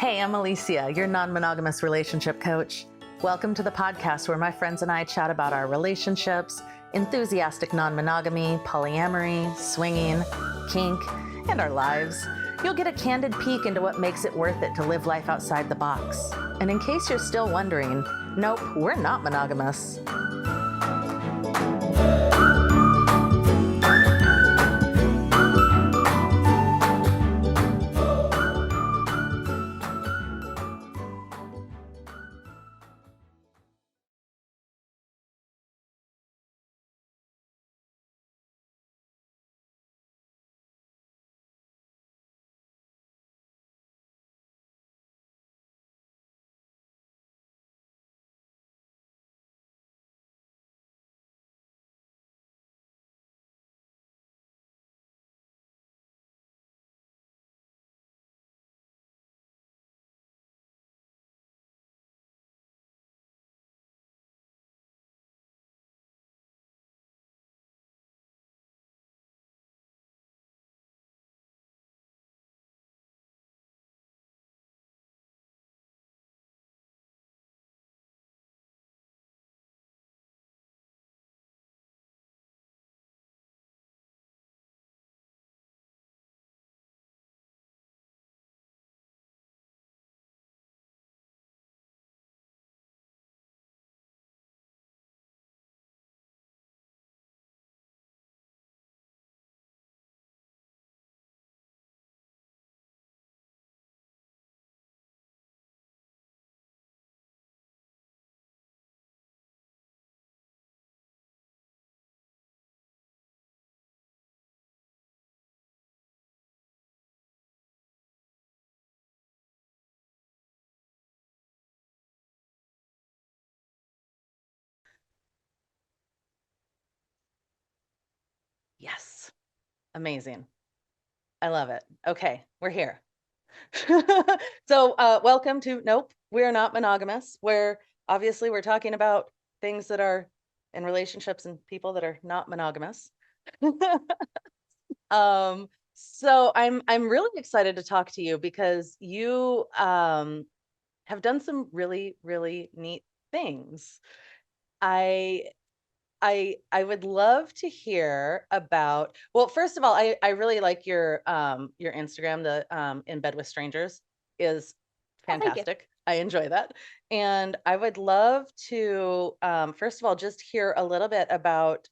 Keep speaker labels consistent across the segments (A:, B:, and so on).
A: Hey, I'm Ellecia, your non-monogamous relationship coach. Welcome to the podcast where my friends and I chat about our relationships, enthusiastic non-monogamy, polyamory, swinging, kink, and our lives. You'll get a candid peek into what makes it worth it to live life outside the box. And in case you're still wondering, nope, we're not monogamous. Yes. Amazing. I love it. Okay, we're here. So welcome to Nope, We're Not Monogamous, where obviously we're talking about things that are in relationships and people that are not monogamous. So I'm really excited to talk to you because you have done some really, really neat things. I I would love to hear about, well, first of all, I really like your Instagram, the In Bed with Strangers is
B: Oh, thank you.
A: fantastic. I enjoy that. And I would love to first of all just hear a little bit about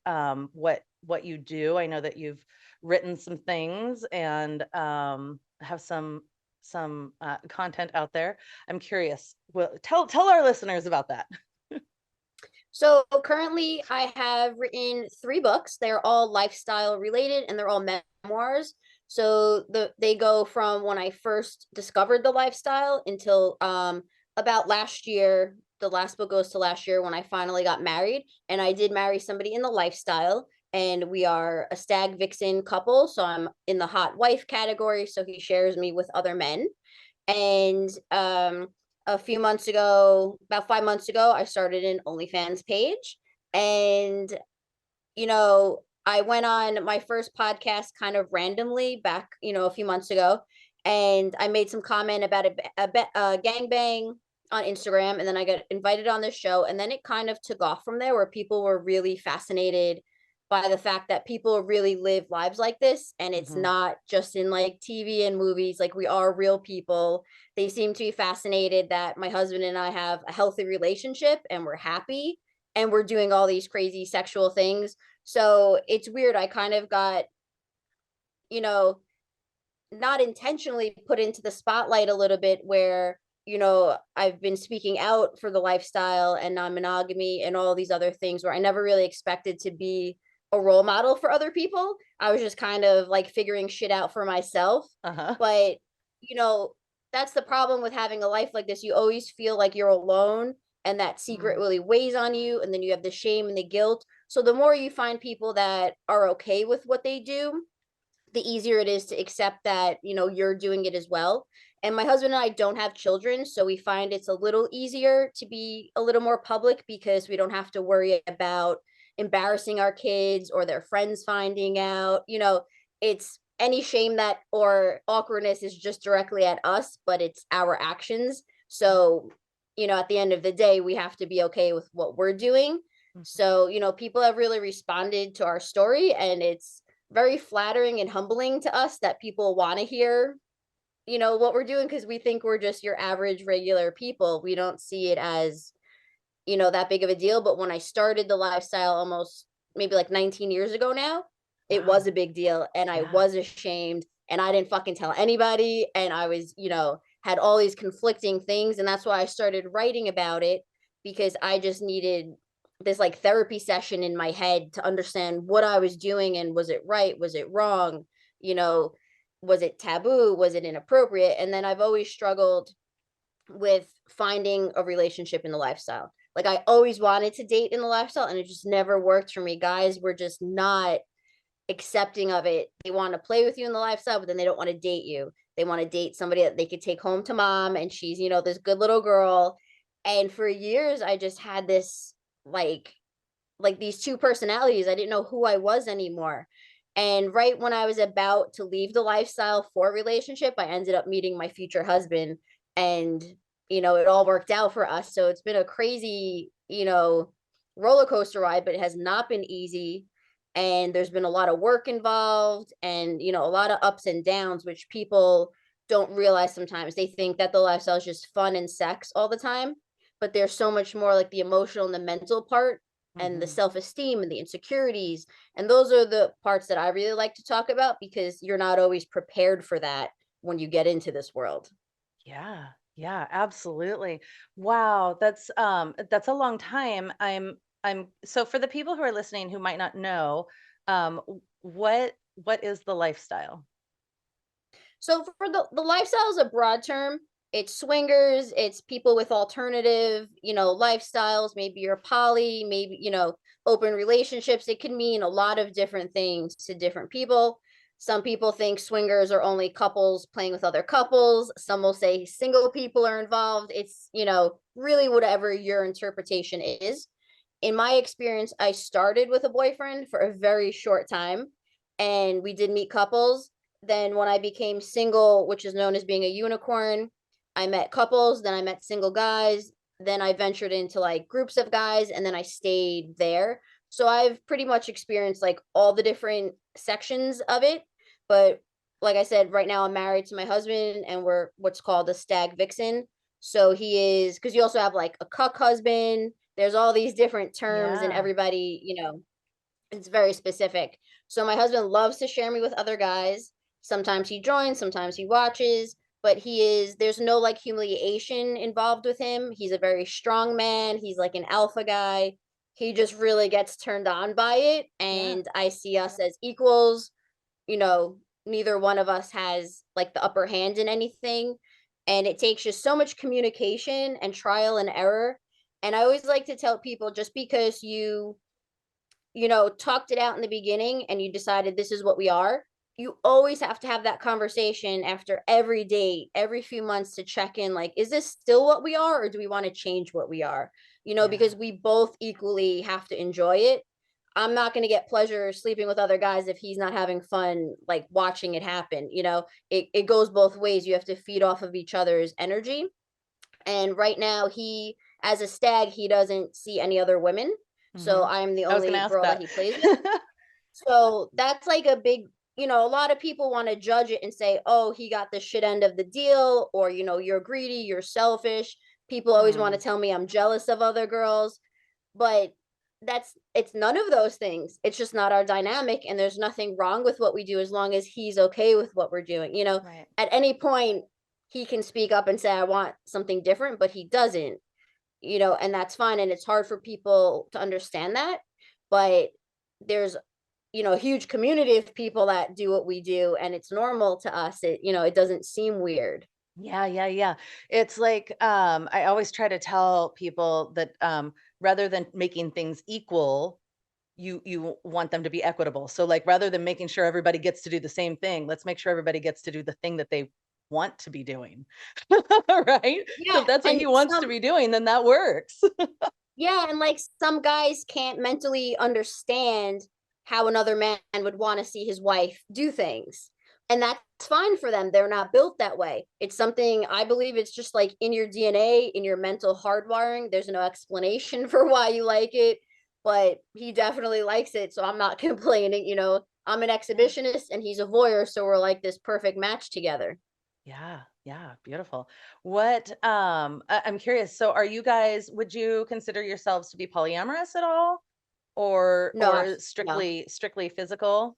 A: what you do. I know that you've written some things and have some content out there. I'm curious. Well, tell our listeners about that.
B: So currently, I have written 3 books. They're all lifestyle related, and they're all memoirs. So they go from when I first discovered the lifestyle until about last year. The last book goes to last year when I finally got married, and I did marry somebody in the lifestyle, and we are a stag vixen couple. So I'm in the hot wife category. So he shares me with other men, and a few months ago, about 5 months ago, I started an OnlyFans page. And, I went on my first podcast kind of randomly back, a few months ago. And I made some comment about a gangbang on Instagram. And then I got invited on this show. And then it kind of took off from there where people were really fascinated by the fact that people really live lives like this. And it's
A: Mhm.
B: not just in like TV and movies, like we are real people. They seem to be fascinated that my husband and I have a healthy relationship and we're happy and we're doing all these crazy sexual things. So it's weird. I kind of got, you know, not intentionally put into the spotlight a little bit where, I've been speaking out for the lifestyle and non-monogamy and all these other things where I never really expected to be a role model for other people. I was just kind of like figuring shit out for myself.
A: Uh-huh.
B: But, you know, that's the problem with having a life like this. You always feel like you're alone and that secret
A: Mm.
B: really weighs on you, and then you have the shame and the guilt. So the more you find people that are okay with what they do, the easier it is to accept that, you're doing it as well. And my husband and I don't have children, so we find it's a little easier to be a little more public because we don't have to worry about embarrassing our kids or their friends finding out. It's any shame that or awkwardness is just directly at us, but it's our actions. So, at the end of the day, we have to be okay with what we're doing.
A: Mhm.
B: So, people have really responded to our story, and it's very flattering and humbling to us that people want to hear, what we're doing, because we think we're just your average regular people. We don't see it as, that big of a deal. But when I started the lifestyle almost maybe like 19 years ago now, it
A: Wow.
B: was a big deal, and I
A: Yeah.
B: was ashamed, and I didn't fucking tell anybody, and I was, had all these conflicting things, and that's why I started writing about it, because I just needed this like therapy session in my head to understand what I was doing, and was it right? Was it wrong? You know, was it taboo? Was it inappropriate? And then I've always struggled with finding a relationship in the lifestyle. Like, I always wanted to date in the lifestyle, and it just never worked for me. Guys were just not accepting of it. They want to play with you in the lifestyle, but then they don't want to date you. They want to date somebody that they could take home to mom, and she's, this good little girl. And for years I just had this like these two personalities. I didn't know who I was anymore. And right when I was about to leave the lifestyle for a relationship, I ended up meeting my future husband, and it all worked out for us. So it's been a crazy, roller coaster ride, but it has not been easy. And there's been a lot of work involved, and a lot of ups and downs, which people don't realize sometimes. They think that the lifestyle is just fun and sex all the time, but there's so much more, like the emotional and the mental part, and the
A: Mhm.
B: self-esteem and the insecurities. And those are the parts that I really like to talk about, because you're not always prepared for that when you get into this world.
A: Yeah. Yeah, absolutely. Wow, that's a long time. I'm so for the people who are listening who might not know, what is the lifestyle?
B: So for the lifestyle is a broad term. It's swingers, it's people with alternative, lifestyles. Maybe you're poly, maybe, open relationships. It can mean a lot of different things to different people. Some people think swingers are only couples playing with other couples. Some will say single people are involved. It's, really whatever your interpretation is. In my experience, I started with a boyfriend for a very short time, and we did meet couples. Then when I became single, which is known as being a unicorn, I met couples, then I met single guys, then I ventured into like groups of guys, and then I stayed there. So I've pretty much experienced like all the different sections of it. But like I said, right now I'm married to my husband, and we're what's called a stag vixen. So he is, because you also have like a cuck husband. There's all these different terms, and
A: Yeah.
B: everybody, it's very specific. So my husband loves to share me with other guys. Sometimes he joins, sometimes he watches, but there's no like humiliation involved with him. He's a very strong man. He's like an alpha guy. He just really gets turned on by it.
A: Yeah.
B: And I see us as equals. You know, Neither one of us has like the upper hand in anything. And it takes just so much communication and trial and error. And I always like to tell people, just because talked it out in the beginning and you decided this is what we are, you always have to have that conversation after every date, every few months, to check in, like, is this still what we are, or do we want to change what we are?
A: Yeah.
B: Because we both equally have to enjoy it. I'm not going to get pleasure sleeping with other guys if he's not having fun, like watching it happen. It goes both ways. You have to feed off of each other's energy. And right now, as a stag, he doesn't see any other women. So
A: Mhm.
B: I'm the
A: I was gonna
B: only
A: ask
B: girl that
A: that.
B: he plays with. So that's like a big, a lot of people want to judge it and say, oh, he got the shit end of the deal, or, you're greedy, you're selfish. People always want to
A: Mm,
B: tell me I'm jealous of other girls, but it's none of those things. It's just not our dynamic, and there's nothing wrong with what we do as long as he's okay with what we're doing.
A: right.
B: At any point, he can speak up and say, I want something different, but he doesn't, and that's fine. And it's hard for people to understand that. But there's a huge community of people that do what we do, and it's normal to us. It doesn't seem weird.
A: Yeah, yeah, yeah. It's like, I always try to tell people that, rather than making things equal, you want them to be equitable. So, like, rather than making sure everybody gets to do the same thing, let's make sure everybody gets to do the thing that they want to be doing. Right? So
B: Yeah,
A: if that's what he
B: and
A: wants to be doing, then that works.
B: like some guys can't mentally understand how another man would want to see his wife do things. And that's fine for them. They're not built that way. It's something, I believe it's just like in your DNA, in your mental hardwiring. There's no explanation for why you like it, but he definitely likes it. So I'm not complaining. You know, I'm an
A: Yeah.
B: exhibitionist and he's a voyeur. So we're like this perfect match together.
A: Yeah, yeah, beautiful. What I'm curious, so are you guys would you consider yourselves to be polyamorous at all?
B: No,
A: Or
B: no.
A: strictly physical?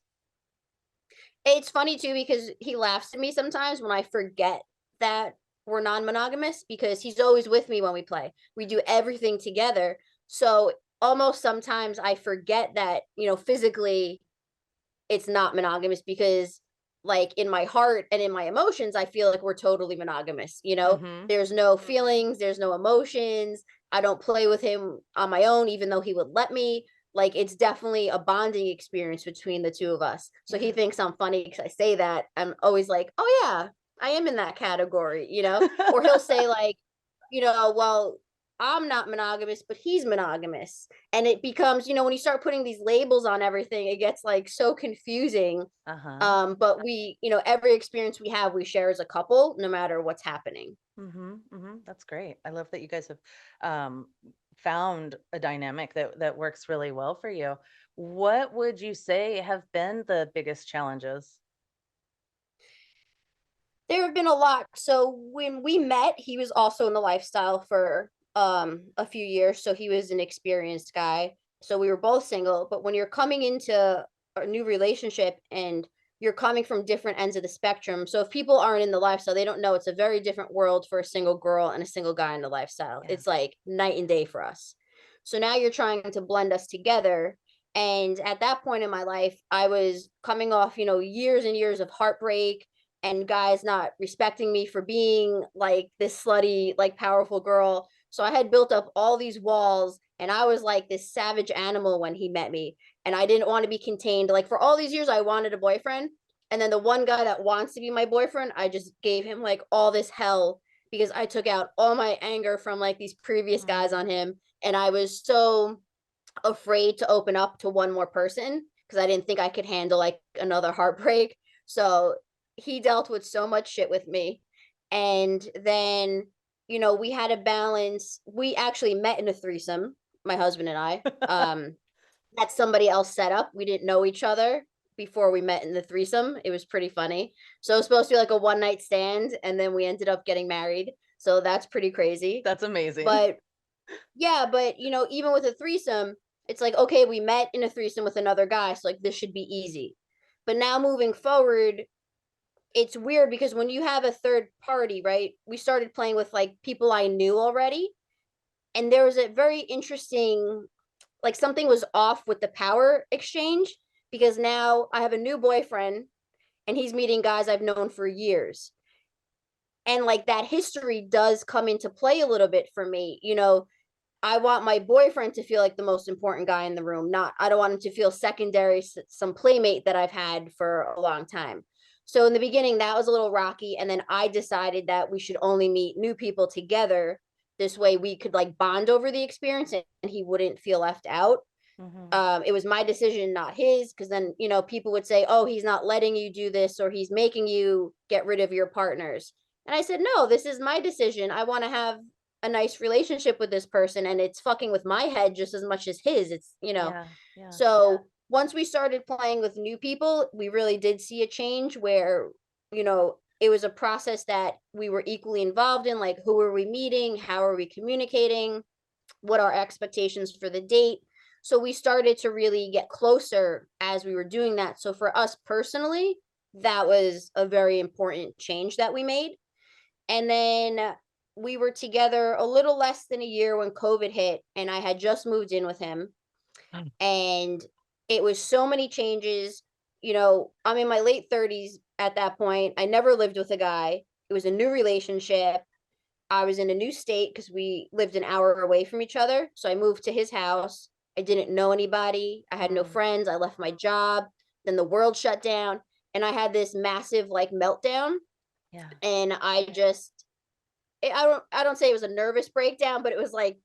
B: It's funny too because he laughs at me sometimes when I forget that we're non-monogamous because he's always with me when we play. We do everything together. So almost sometimes I forget that, you know, physically it's not monogamous because like in my heart and in my emotions I feel like we're totally monogamous, you know?
A: Mhm.
B: There's no feelings, there's no emotions. I don't play with him on my own even though he would let me. Like it's definitely a bonding experience between the two of us. So he
A: Yeah.
B: thinks I'm funny because I say that. I'm always like, "Oh yeah, I am in that category," you know? Or he'll say like, you know, "Well, I'm not monogamous, but he's monogamous." And it becomes, you know, when you start putting these labels on everything, it gets like so confusing.
A: Uh-huh.
B: But we, you know, every experience we have, we share as a couple, no matter what's happening.
A: Mhm, mhm, that's great. I love that you guys have, um, found a dynamic that works really well for you. What would you say have been the biggest challenges?
B: There have been a lot. So when we met, he was also in the lifestyle for a few years. So he was an experienced guy. So we were both single. But when you're coming into a new relationship and you're coming from different ends of the spectrum. So if people aren't in the lifestyle, they don't know it's a very different world for a single girl and a single guy in the lifestyle.
A: Yeah.
B: It's like night and day for us. So now you're trying to blend us together. And at that point in my life, I was coming off, you know, years and years of heartbreak and guys not respecting me for being like this slutty, like powerful girl. So I had built up all these walls and I was like this savage animal when he met me. And I didn't want to be contained. Like for all these years, I wanted a boyfriend. And then the one guy that wants to be my boyfriend, I just gave him like all this hell because I took out all my anger from like these previous guys
A: Mm,
B: on him. And I was so afraid to open up to one more person because I didn't think I could handle like another heartbreak. So he dealt with so much shit with me. And then, you know, we had a balance. We actually met in a threesome, my husband and I. That somebody else set up. We didn't know each other before we met in the threesome. It was pretty funny. So it was supposed to be like a one night stand, and then we ended up getting married. So that's pretty crazy.
A: that's amazing.
B: But yeah, but you know, even with a threesome, it's like, okay, we met in a threesome with another guy, so like this should be easy. But now moving forward, it's weird because when you have a third party, right? We started playing with like people I knew already, and there was a very interesting like something was off with the power exchange because now I have a new boyfriend and he's meeting guys I've known for years. And like that history does come into play a little bit for me. You know, I want my boyfriend to feel like the most important guy in the room. Not, I don't want him to feel secondary, some playmate that I've had for a long time. So in the beginning, that was a little rocky. And then I decided that we should only meet new people together. This way we could like bond over the experience and he wouldn't feel left out.
A: Mhm.
B: It was my decision, not his, because then, you know, people would say, oh, he's not letting you do this or he's making you get rid of your partners. And I said, no, this is my decision. I want to have a nice relationship with this person and it's fucking with my head just as much as his. It's, you know,
A: Yeah, yeah.
B: so once we started playing with new people, we really did see a change where, you know, it was a process that we were equally involved in. Like, who are we meeting? How are we communicating? What are expectations for the date? So we started to really get closer as we were doing that. So for us personally, that was a very important change that we made. And then we were together a little less than a year when COVID hit, and I had just moved in with him.
A: Mm.
B: And it was so many changes. You know, I'm in my late 30s at that point. I never lived with a guy. It was a new relationship. I was in a new state because we lived an hour away from each other. So I moved to his house. I didn't know anybody. I had no
A: Mm,
B: friends. I left my job. Then the world shut down. And I had this massive like meltdown.
A: yeah.
B: And I just I don't say it was a nervous breakdown, but it was like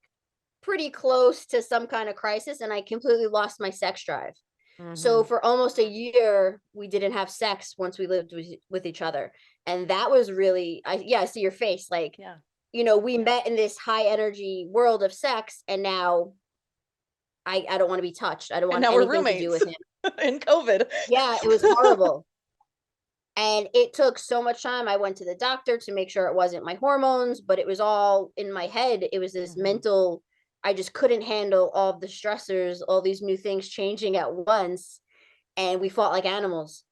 B: pretty close to some kind of crisis. And I completely lost my sex drive. So
A: Mhm.
B: for almost a year, we didn't have sex once we lived with each other. And that was really, I see your face. Like,
A: Yeah.
B: we met in this high energy world of sex, and now I don't want to be touched. I don't
A: And
B: want
A: now we're
B: anything to do
A: roommates
B: with him.
A: in COVID.
B: Yeah, it was horrible. And it took so much time. I went to the doctor to make sure it wasn't my hormones, but it was all in my head. It was this
A: Mhm.
B: mental, I just couldn't handle all of the stressors, all these new things changing at once. And we fought like animals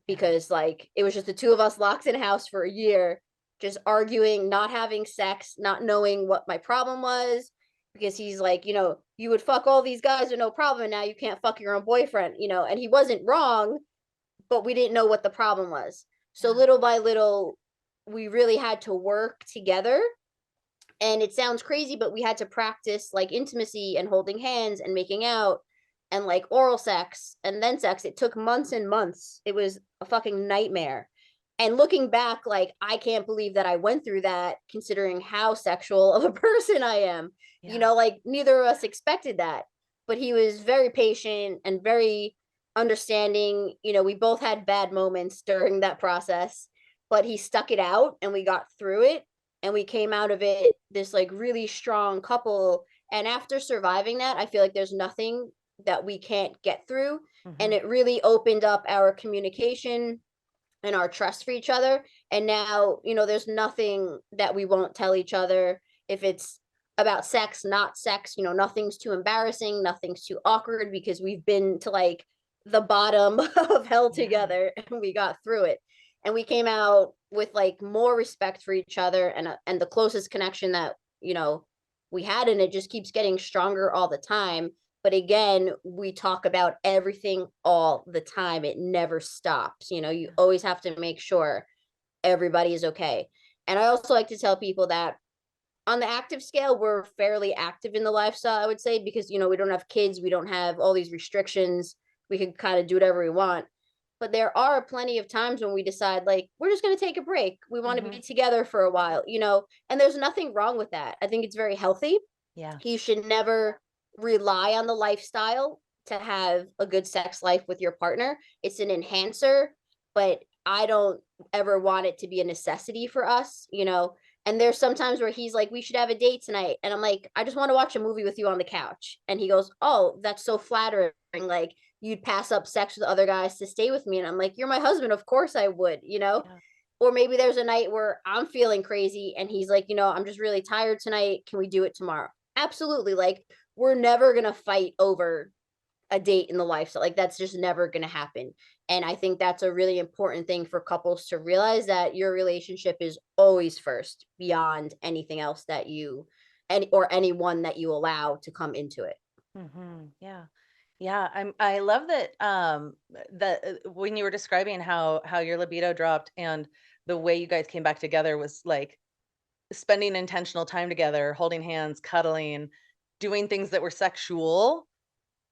A: Yeah.
B: because, like, it was just the two of us locked in a house for a year, just arguing, not having sex, not knowing what my problem was. Because he's like, you would fuck all these guys with no problem, and now you can't fuck your own boyfriend, and he wasn't wrong, but we didn't know what the problem was. So
A: Yeah.
B: little by little, we really had to work together. And it sounds crazy, but we had to practice like intimacy and holding hands and making out and like oral sex and then sex. It took months and months. It was a fucking nightmare. And looking back, like, I can't believe that I went through that, considering how sexual of a person I am.
A: Yeah.
B: Like, neither of us expected that. But he was very patient and very understanding. We both had bad moments during that process, but he stuck it out and we got through it, and we came out of it this like really strong couple. And after surviving that, I feel like there's nothing that we can't get through. And
A: Mhm.
B: it really opened up our communication and our trust for each other. And now, there's nothing that we won't tell each other. If it's about sex, not sex, nothing's too embarrassing, nothing's too awkward, because we've been to like the bottom of hell
A: Yeah.
B: together and we got through it. And we came out with like more respect for each other, and the closest connection that, we had, and it just keeps getting stronger all the time. But again, we talk about everything all the time. It never stops. You always have to make sure everybody is okay. And I also like to tell people that on the active scale, we're fairly active in the lifestyle, I would say, because, we don't have kids, we don't have all these restrictions. We can kind of do whatever we want. But there are plenty of times when we decide, like, we're just going to take a break. We want to be
A: Mhm.
B: together for a while, and there's nothing wrong with that. I think it's very healthy.
A: Yeah.
B: You should never rely on the lifestyle to have a good sex life with your partner. It's an enhancer, but I don't ever want it to be a necessity for us. And there's sometimes where he's like, we should have a date tonight. And I'm like, I just want to watch a movie with you on the couch. And he goes, oh, that's so flattering. Like, you'd pass up sex with other guys to stay with me. And I'm like, you're my husband. Of course I would.
A: Yeah.
B: Or maybe there's a night where I'm feeling crazy and he's like, I'm just really tired tonight. Can we do it tomorrow? Absolutely. Like, we're never going to fight over a date in the lifestyle. Like, that's just never going to happen. And I think that's a really important thing for couples to realize, that your relationship is always first beyond anything else that or anyone that you allow to come into it.
A: Yeah. Yeah, I love that that when you were describing how your libido dropped and the way you guys came back together was like spending intentional time together, holding hands, cuddling, doing things that were sexual,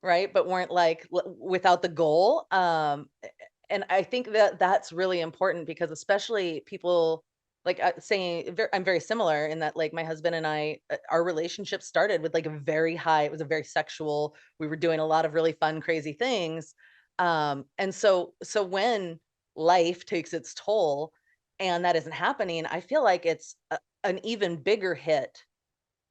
A: right? But weren't like without the goal. And I think that that's really important because especially people like saying I'm very similar in that like my husband and I our relationship started with like a very high, it was a very sexual, we were doing a lot of really fun crazy things. And so when life takes its toll and that isn't happening, I feel like it's an even bigger hit,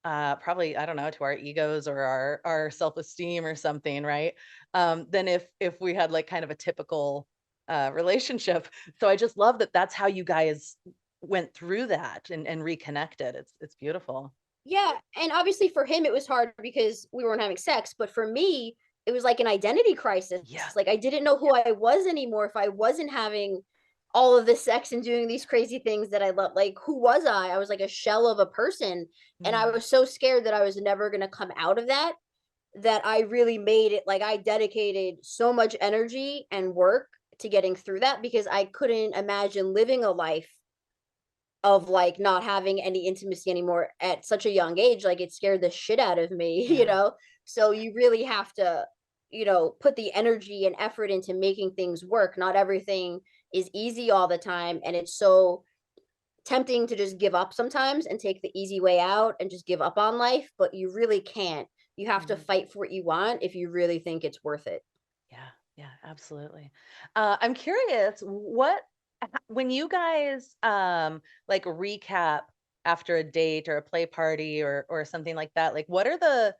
A: probably, I don't know, to our egos or our self-esteem or something, right? Than if we had like kind of a typical relationship. So I just love that that's how you guys went through that and reconnected. It's beautiful.
B: Yeah, and obviously for him it was hard because we weren't having sex, but for me, it was like an identity crisis.
A: Yeah.
B: Like, I didn't know who I was anymore if I wasn't having all of this sex and doing these crazy things that I love. Like, who was I? I was like a shell of a person, and I
A: Mm,
B: was so scared that I was never going to come out of that, that I really made it, like, I dedicated so much energy and work to getting through that, because I couldn't imagine living a life of like not having any intimacy anymore at such a young age. Like, it scared the shit out of me.
A: yeah.
B: So you really have to, put the energy and effort into making things work. Not everything is easy all the time, and it's so tempting to just give up sometimes and take the easy way out and just give up on life, but you really can't. You have to
A: Mhm.
B: fight for what you want if you really think it's worth it.
A: Yeah. Yeah, absolutely. I'm curious, when you guys like recap after a date or a play party or something like that, like what are the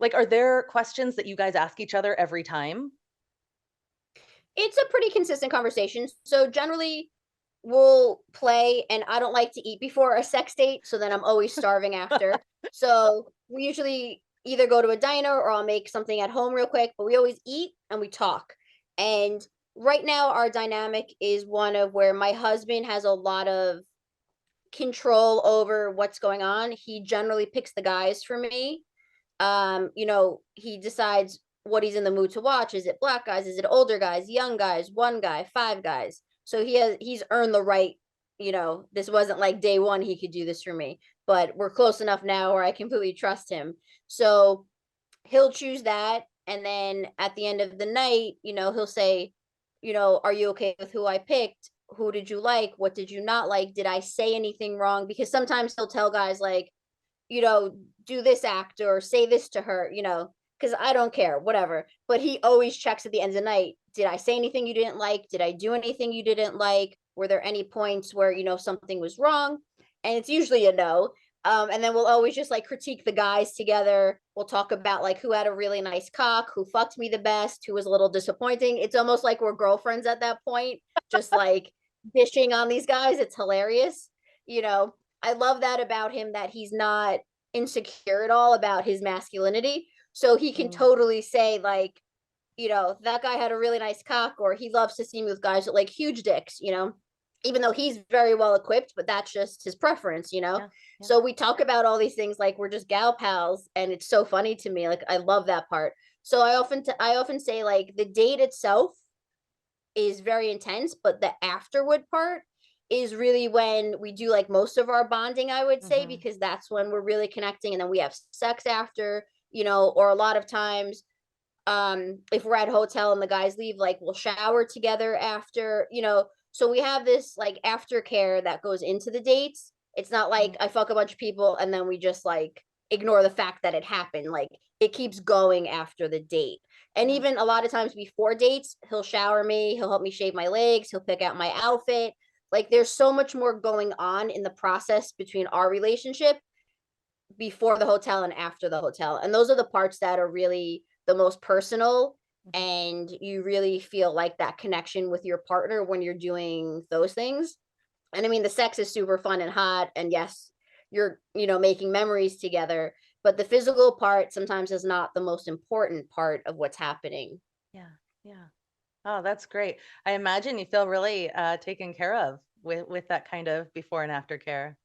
A: like are there questions that you guys ask each other every time?
B: It's a pretty consistent conversation. So generally we'll play and I don't like to eat before a sex date, so then I'm always starving after. So we usually either go to a diner or I'll make something at home real quick, but we always eat and we talk. And right now our dynamic is one of where my husband has a lot of control over what's going on. He generally picks the guys for me. He decides what he's in the mood to watch. Is it black guys? Is it older guys, young guys, one guy, five guys? So he's earned the right, this wasn't like day one he could do this for me, but we're close enough now where I completely trust him. So he'll choose that. And then at the end of the night, he'll say, are you okay with who I picked? Who did you like? What did you not like? Did I say anything wrong? Because sometimes he'll tell guys like, do this act or say this to her, because I don't care, whatever. But he always checks at the end of the night. Did I say anything you didn't like? Did I do anything you didn't like? Were there any points where, something was wrong? And it's usually a no. And then we'll always just like critique the guys together. We'll talk about like who had a really nice cock, who fucked me the best, who was a little disappointing. It's almost like we're girlfriends at that point, just like dishing on these guys. It's hilarious. You know, I love that about him, that he's not insecure at all about his masculinity. So he can
A: Mm,
B: totally say, like, that guy had a really nice cock, or he loves to see me with guys with like huge dicks, even though he's very well equipped, but that's just his preference.
A: yeah, yeah.
B: So we talk about all these things like we're just gal pals, and it's so funny to me. Like I love that part. So I often say like the date itself is very intense, but the afterward part is really when we do like most of our bonding, I would say,
A: Hmm.
B: because that's when we're really connecting, and then we have sex after, or a lot of times if we're at a hotel and the guys leave, like we'll shower together after, so we have this like aftercare that goes into the dates. It's not like I fuck a bunch of people and then we just like ignore the fact that it happened. Like it keeps going after the date. And
A: Yeah.
B: even a lot of times before dates, he'll shower me, he'll help me shave my legs, he'll pick out my outfit. Like there's so much more going on in the process between our relationship before the hotel and after the hotel. And those are the parts that are really the most personal,
A: Mhm.
B: and you really feel like that connection with your partner when you're doing those things. And I mean, the sex is super fun and hot, and yes, you're, making memories together, but the physical part sometimes is not the most important part of what's happening.
A: Yeah. Yeah. Oh, that's great. I imagine you feel really taken care of with that kind of before and after care.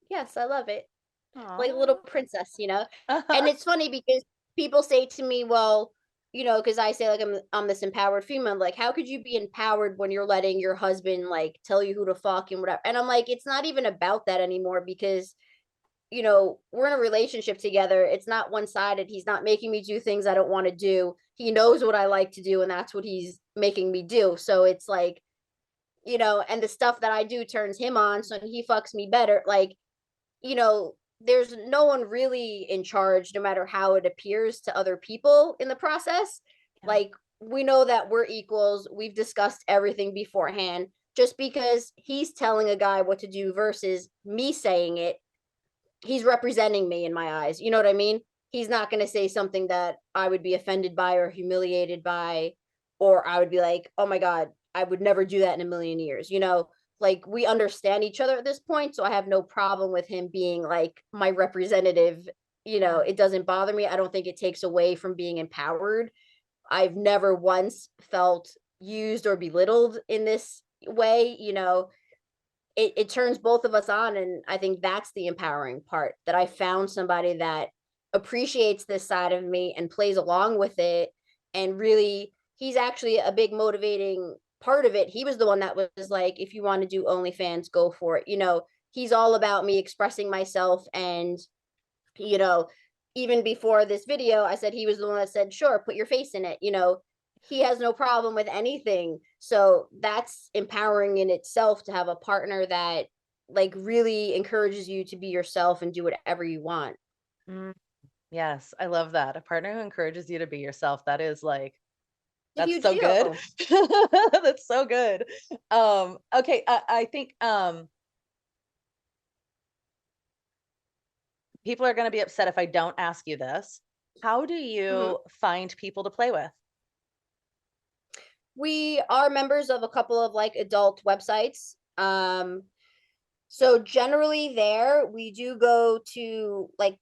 B: Yes, I love it. Like a little
A: Oh.
B: princess. And it's funny because people say to me, well, because I say like I'm this empowered female, like how could you be empowered when you're letting your husband like tell you who to fuck and whatever? And I'm like, it's not even about that anymore, because we're in a relationship together. It's not one-sided. He's not making me do things I don't want to do. He knows what I like to do, and that's what he's making me do. So it's like, and the stuff that I do turns him on, so he fucks me better. Like, there's no one really in charge, no matter how it appears to other people in the process.
A: Yeah.
B: Like, we know that we're equals. We've discussed everything beforehand. Just because he's telling a guy what to do versus me saying it, he's representing me in my eyes. You know what I mean? He's not going to say something that I would be offended by or humiliated by, or I would be like, oh my God, I would never do that in a million years. Like we understand each other at this point. So I have no problem with him being like my representative.
A: Yeah.
B: It doesn't bother me. I don't think it takes away from being empowered. I've never once felt used or belittled in this way. It turns both of us on, and I think that's the empowering part, that I found somebody that appreciates this side of me and plays along with it. And really, he's actually a big motivating part of it. He was the one that was like, if you want to do OnlyFans, go for it. He's all about me expressing myself. And you know, even before this video, I said he was the one that said, sure, put your face in it. He has no problem with anything. So that's empowering in itself, to have a partner that like really encourages you to be yourself and do whatever you want.
A: Mm. Yes, I love that. A partner who encourages you to be yourself. That is like,
B: It's a
A: that's
B: huge
A: so good.
B: deal.
A: That's so good. Okay, I think people are going to be upset if I don't ask you this. How do
B: Mhm.
A: you find people to play with?
B: We are members of a couple of like adult websites. So generally there we do go to like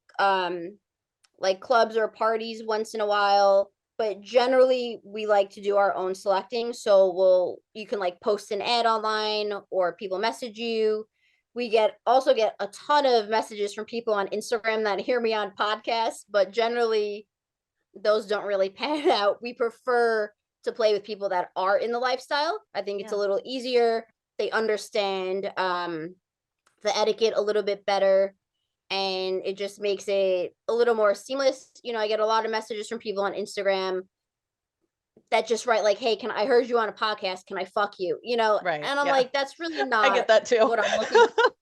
B: clubs or parties once in a while, but generally we like to do our own selecting. So you can like post an ad online or people message you. We also get a ton of messages from people on Instagram that hear me on podcasts, but generally those don't really pan out. We prefer to play with people that are in the lifestyle. I think it's a
A: Yeah.
B: little easier. They understand the etiquette a little bit better, and it just makes it a little more seamless. I get a lot of messages from people on Instagram that just write like, "Hey, can I heard you on a podcast? Can I fuck you?"
A: Right.
B: And I'm
A: Yeah.
B: like, that's really
A: I
B: not
A: get that too.
B: what I'm looking for.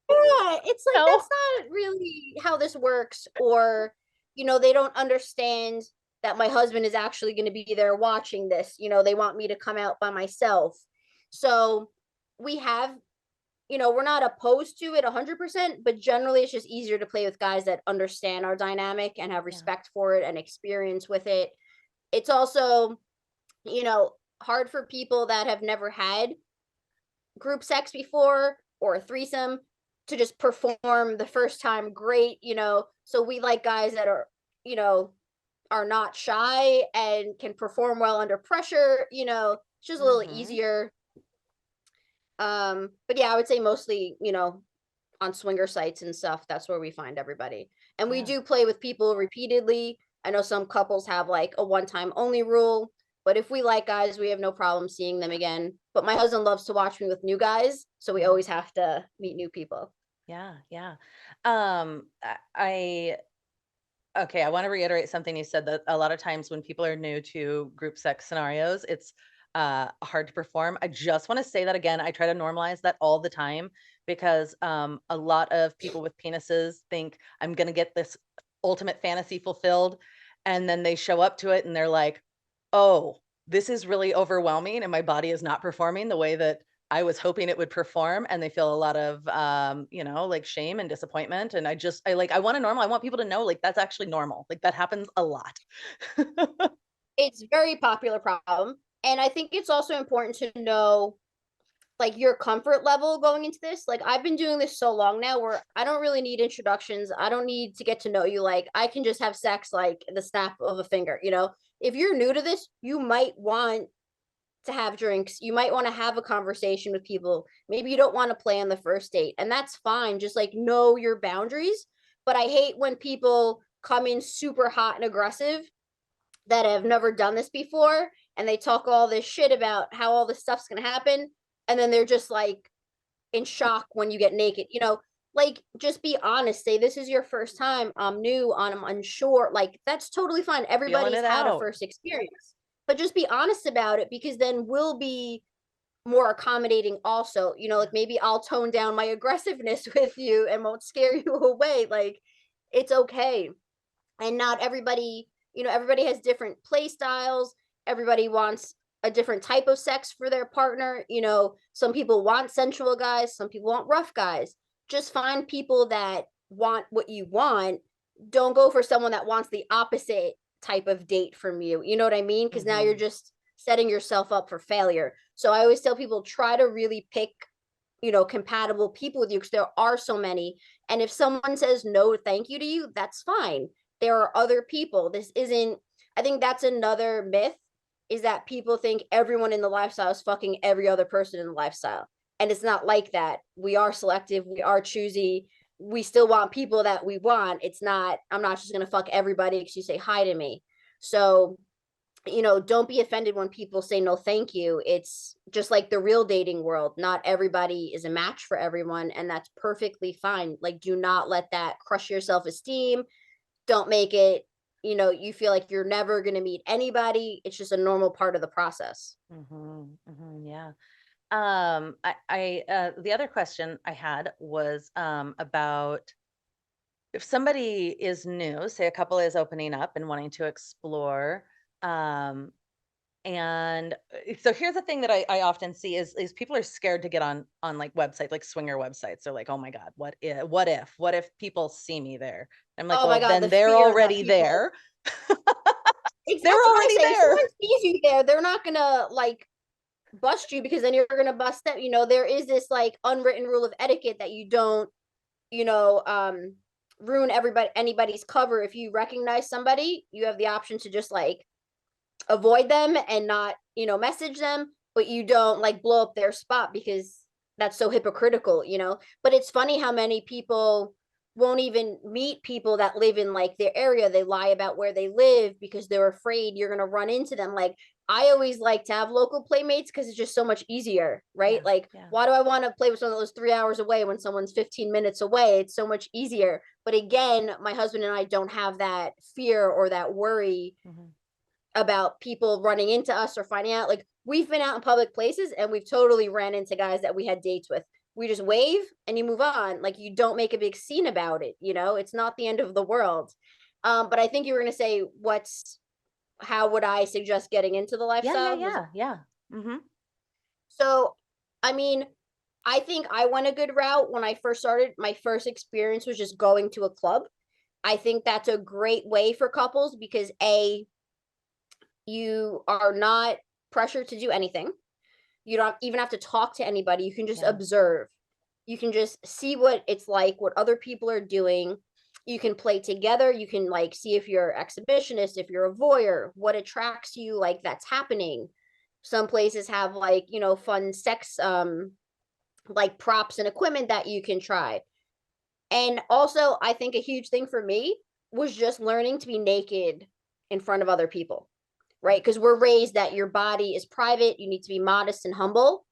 B: Yeah, it's like
A: No.
B: that's not really how this works. Or, they don't understand that my husband is actually going to be there watching this. They want me to come out by myself. So we have, we're not opposed to it 100%, but generally it's just easier to play with guys that understand our dynamic and have
A: Yeah.
B: respect for it and experience with it. It's also, hard for people that have never had group sex before or a threesome to just perform the first time great. So we like guys that you know are not shy and can perform well under pressure. It's just a little
A: Mhm.
B: easier. But yeah, I would say mostly, on swinger sites and stuff, that's where we find everybody. And we
A: Yeah.
B: do play with people repeatedly. I know some couples have like a one time only rule, but if we like guys, we have no problem seeing them again. But my husband loves to watch me with new guys, so we
A: Mhm.
B: always have to meet new people.
A: Yeah, yeah. I okay, I want to reiterate something you said, that a lot of times when people are new to group sex scenarios, it's hard to perform. I just want to say that again. I try to normalize that all the time because a lot of people with penises think I'm going to get this ultimate fantasy fulfilled. And then they show up to it and they're like, oh, this is really overwhelming and my body is not performing the way that I was hoping it would perform, and they feel a lot of like shame and disappointment. And I want to normal. I want people to know like that's actually normal. Like that happens a lot.
B: It's a very popular problem. And I think it's also important to know like your comfort level going into this. Like I've been doing this so long now where I don't really need introductions. I don't need to get to know you. Like I can just have sex like the snap of a finger. If you're new to this, you might want to have drinks. You might want to have a conversation with people. Maybe you don't want to play on the first date, and that's fine. Just like know your boundaries. But I hate when people come in super hot and aggressive that have never done this before, and they talk all this shit about how all this stuff's going to happen, and then they're just like in shock when you get naked. Like just be honest, say this is your first time, I'm new, I'm unsure, like that's totally fine,
A: Feeling
B: everybody's
A: it
B: had a
A: out.
B: first experience, but just be honest about it, because then we'll be more accommodating also.
A: Yeah.
B: Like maybe I'll tone down my aggressiveness with you and won't scare you away. Like it's okay. And not everybody has different play styles. Everybody wants a different type of sex for their partner. Some people want sensual guys, some people want rough guys. Just find people that want what you want. Don't go for someone that wants the opposite type of date from you. You know what I mean? Because now you're
A: Mhm.
B: just setting yourself up for failure. So I always tell people, try to really pick compatible people with you, because there are so many. And if someone says no thank you to you, that's fine. There are other people. This isn't, I think that's another myth, is that people think everyone in the lifestyle is fucking every other person in the lifestyle. And it's not like that. We are selective, we are choosy. We still want people that we want. It's not, I'm not just going to fuck everybody because you say hi to me. So don't be offended when people say no thank you. It's just like the real dating world. Not everybody is a match for everyone, and that's perfectly fine. Like, do not let that crush your self-esteem. Don't make it, you feel like you're never going to meet anybody. It's just a normal part of the process.
A: Mhm. Mhm. Yeah. The other question I had was about if somebody is new, say a couple is opening up and wanting to explore, um, and so here's the thing that I often see is people are scared to get on like websites, like swinger websites. They're like, oh my God, what if people see me there? I'm like,
B: Oh my
A: well,
B: God, the
A: then they're
B: fear that
A: already
B: people.
A: there. They're
B: That's what I
A: already
B: say. If
A: there.
B: someone sees you there, they're not gonna like bust you because then you're gonna bust them. There is this like unwritten rule of etiquette that you don't, you know, um, ruin anybody's cover. If you recognize somebody, you have the option to just like avoid them and not, message them, but you don't like blow up their spot because that's so hypocritical. But it's funny how many people won't even meet people that live in like their area. They lie about where they live because they're afraid you're going to run into them. Like, I always like to have local playmates because it's just so much easier, right?
A: Yeah,
B: Like,
A: yeah.
B: why do I want to play with someone that lives 3 hours away when someone's 15 minutes away? It's so much easier. But again, my husband and I don't have that fear or that worry
A: Mhm.
B: about people running into us or finding out. Like, we've been out in public places and we've totally ran into guys that we had dates with. We just wave and you move on. Like, you don't make a big scene about it. It's not the end of the world. But I think you were gonna say, how would I suggest getting into the
A: Yeah, yeah,
B: lifestyle?
A: yeah, yeah. Hmm.
B: So, I mean, I think I went a good route when I first started. My first experience was just going to a club. I think that's a great way for couples because you are not pressured to do anything. You don't even have to talk to anybody. You can just
A: Yeah.
B: observe. You can just see what it's like, what other people are doing. You can play together. You can like see if you're exhibitionist, if you're a voyeur, what attracts you, like that's happening. Some places have like, fun sex like props and equipment that you can try. And also, I think a huge thing for me was just learning to be naked in front of other people, right? Because we're raised that your body is private, you need to be modest and humble.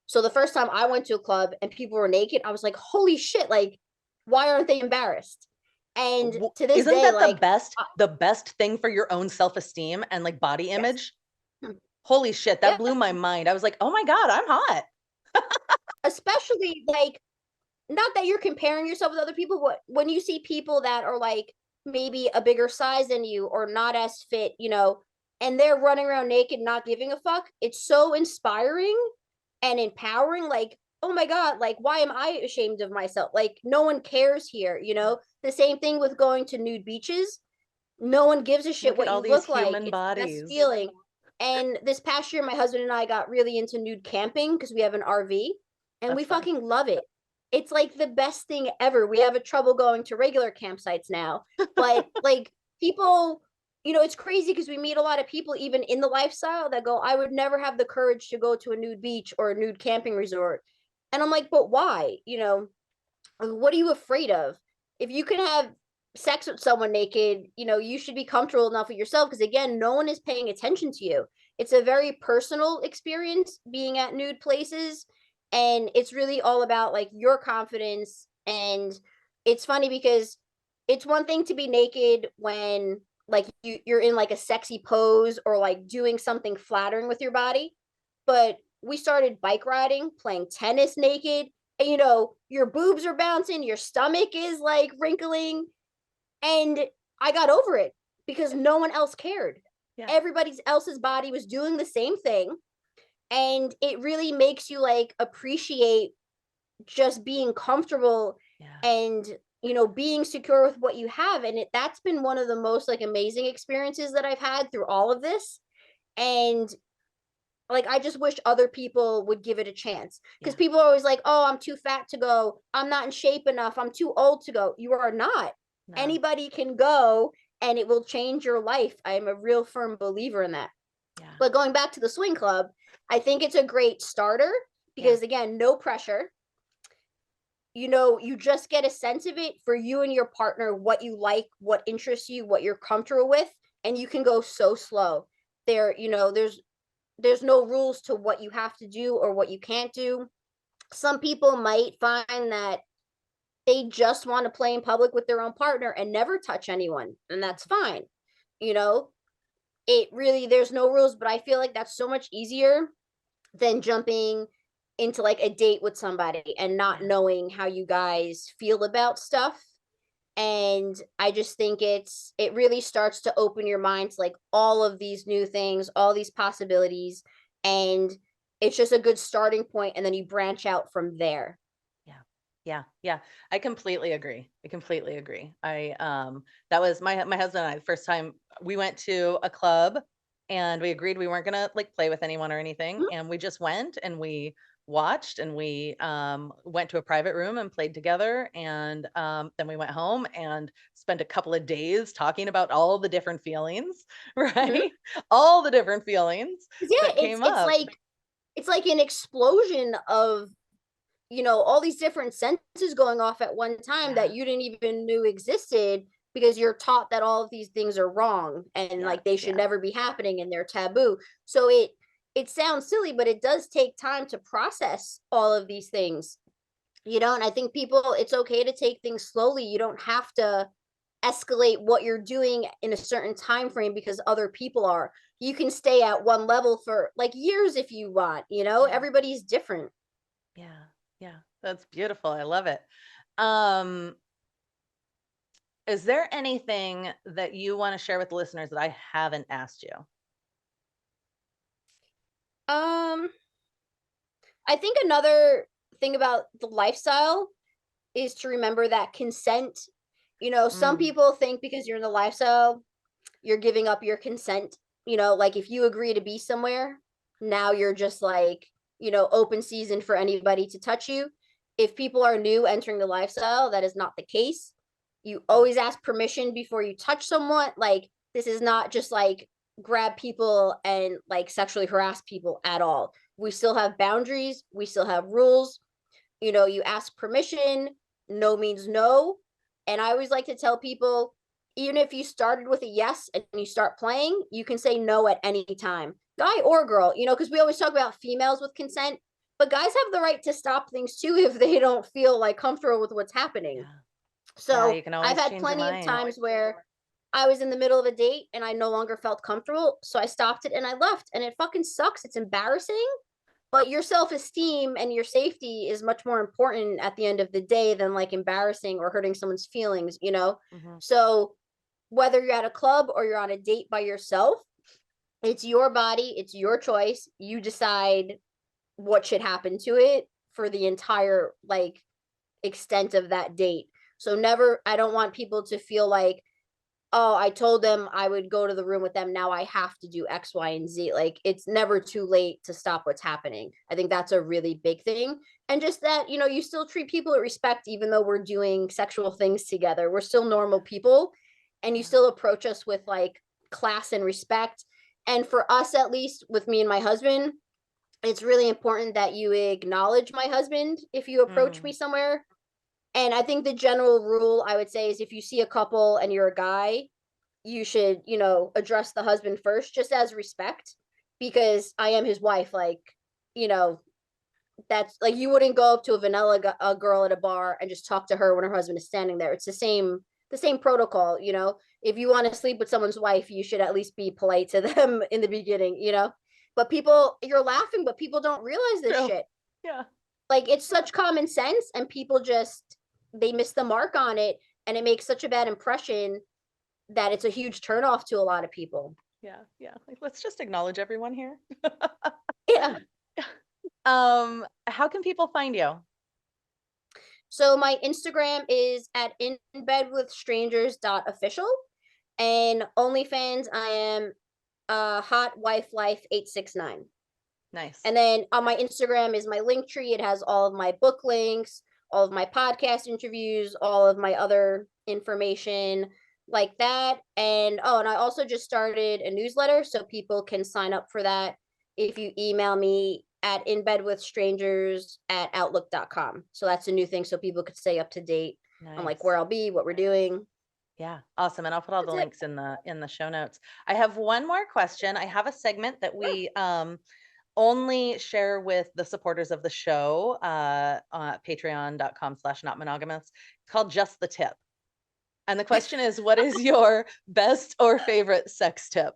B: So the first time I went to a club and people were naked, I was like, holy shit, like, why aren't they embarrassed? And to this
A: Isn't
B: day,
A: that the
B: like,
A: best the best thing for your own self-esteem and like body
B: yes,
A: image? Holy shit, that
B: yeah,
A: blew my mind. I was like, "Oh my God, I'm hot."
B: especially like, not that you're comparing yourself with other people, but when you see people that are like maybe a bigger size than you or not as fit, and they're running around naked, not giving a fuck, it's so inspiring and empowering. Like, oh my God, like, why am I ashamed of myself? Like, no one cares here. The same thing with going to nude beaches. No one gives a shit
A: Look at
B: what
A: all
B: you
A: these
B: look like.
A: human
B: It's the best
A: bodies.
B: feeling. And this past year, my husband and I got really into nude camping because we have an RV and we
A: That's fun.
B: fucking love it. It's like the best thing ever. We have a trouble going to regular campsites now, but like people, it's crazy because we meet a lot of people even in the lifestyle that go, I would never have the courage to go to a nude beach or a nude camping resort. And I'm like, but why? What are you afraid of? If you can have sex with someone naked, you should be comfortable enough with yourself because again, no one is paying attention to you. It's a very personal experience being at nude places, and it's really all about like your confidence. And it's funny because it's one thing to be naked when like you're in like a sexy pose or like doing something flattering with your body, but we started bike riding, playing tennis naked, and your boobs are bouncing, your stomach is like wrinkling, and I got over it because no one else cared.
A: Yeah.
B: Everybody else's body was doing the same thing, and it really makes you like appreciate just being comfortable
A: Yeah.
B: and being secure with what you have. And that's been one of the most like amazing experiences that I've had through all of this. And like, I just wish other people would give it a chance because
A: Yeah.
B: people are always like, oh, I'm too fat to go, I'm not in shape enough, I'm too old to go. You are not.
A: No.
B: Anybody can go and it will change your life. I am a real firm believer in that.
A: Yeah.
B: But going back to the swing club, I think it's a great starter
A: Yeah.
B: because again, no pressure. You just get a sense of it for you and your partner, what you like, what interests you, what you're comfortable with, and you can go so slow. There's no rules to what you have to do or what you can't do. Some people might find that they just want to play in public with their own partner and never touch anyone, and that's fine. You know, it really, there's no rules, but I feel like that's so much easier than jumping into like a date with somebody and not
A: Yeah.
B: knowing how you guys feel about stuff. And I just think it really starts to open your mind to like all of these new things, all these possibilities, and it's just a good starting point, and then you branch out from there.
A: Yeah. I completely agree. That was my husband and I, the first time we went to a club, and we agreed we weren't gonna like play with anyone or anything.
B: Mhm.
A: And we just went and we watched, and we went to a private room and played together. And then we went home and spent a couple of days talking about all the different feelings,
B: Mhm.
A: right? All the different feelings
B: 'Cause yeah,
A: that came
B: it's
A: up.
B: like an explosion of, all these different senses going off at one time
A: Yeah,
B: that you didn't even knew existed, because you're taught that all of these things are wrong and
A: yeah,
B: like they should
A: yeah.
B: never be happening and they're taboo. So it sounds silly, but it does take time to process all of these things. And I think people, it's okay to take things slowly. You don't have to escalate what you're doing in a certain time frame because other people are. You can stay at one level for like years if you want.
A: Yeah.
B: Everybody's different.
A: Yeah, yeah, that's beautiful. I love it. Um, is there anything that you want to share with the listeners that I haven't asked you?
B: um I think another thing about the lifestyle is to remember that consent, some
A: Mm,
B: people think because you're in the lifestyle, you're giving up your consent. Like if you agree to be somewhere, now you're just like, open season for anybody to touch you. If people are new entering the lifestyle, that is not the case. You
A: yeah,
B: always ask permission before you touch someone. Like this is not just like grab people and like sexually harass people at all. We still have boundaries, we still have rules. You ask permission, no means no. And I always like to tell people, even if you started with a yes and you start playing, you can say no at any time, guy or girl, because we always talk about females with consent, but guys have the right to stop things too if they don't feel like comfortable with what's happening.
A: yeah, yeah.
B: So
A: You can
B: I've
A: always
B: had
A: change your
B: plenty of
A: mind.
B: times where I was in the middle of a date and I no longer felt comfortable. So I stopped it and I left. And it fucking sucks. It's embarrassing, but your self-esteem and your safety is much more important at the end of the day than like embarrassing or hurting someone's feelings.
A: Hmm.
B: So whether you're at a club or you're on a date by yourself, it's your body, it's your choice. You decide what should happen to it for the entire like extent of that date. So never, I don't want people to feel like, oh, I told them I would go to the room with them. Now I have to do X, Y, and Z. Like it's never too late to stop what's happening. I think that's a really big thing. And just that, you still treat people with respect, even though we're doing sexual things together. We're still normal people. And you
A: Yeah.
B: still approach us with like class and respect. And for us, at least with me and my husband, it's really important that you acknowledge my husband if you approach me
A: Mm,
B: somewhere. And I think the general rule I would say is if you see a couple and you're a guy, you should, address the husband first, just as respect, because I am his wife. Like, you know, that's like you wouldn't go up to a girl at a bar and just talk to her when her husband is standing there. It's the same protocol. If you want to sleep with someone's wife, you should at least be polite to them in the beginning. But people, you're laughing, but people don't realize this
A: true.
B: shit.
A: Yeah,
B: Like it's such common sense, and people just they miss the mark on it, and it makes such a bad impression that it's a huge turnoff to a lot of people.
A: yeah. Like, let's just acknowledge everyone here.
B: Yeah.
A: How can people find you?
B: So my Instagram is at inbedwithstrangers.official, and OnlyFans I am hot wife life 869.
A: Nice.
B: And then on my Instagram is my link tree. It has all of my book links, all of my podcast interviews, all of my other information like that. And I also just started a newsletter so people can sign up for that if you email me at inbedwithstrangers@outlook.com. So that's a new thing so people could stay up to date on like
A: Nice.
B: where I'll be, what we're doing.
A: Yeah, awesome. And I'll put all the
B: That's it.
A: links in the show notes. I have one more question. I have a segment that
B: Yeah.
A: we only share with the supporters of the show, patreon.com/notmonogamous. It's called Just the Tip. And the question is, what is your best or favorite sex tip?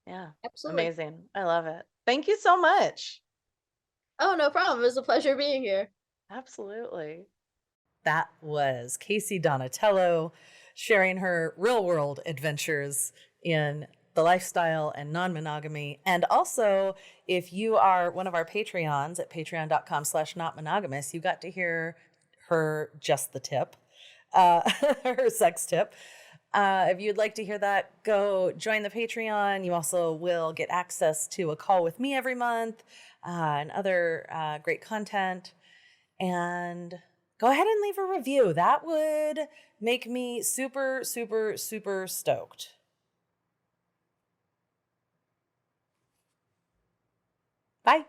A: Yeah.
B: Absolutely.
A: Amazing. I love it. Thank you so much.
B: Oh, no problem. It was a pleasure being here.
A: Absolutely. That was Casey Donatello sharing her real world adventures in the lifestyle and non-monogamy. And also, if you are one of our Patreons at patreon.com/notmonogamous, you got to hear her just the tip, her sex tip. If you'd like to hear that, go join the Patreon. You also will get access to a call with me every month and other great content. And go ahead and leave a review. That would make me super, super, super stoked. Bye.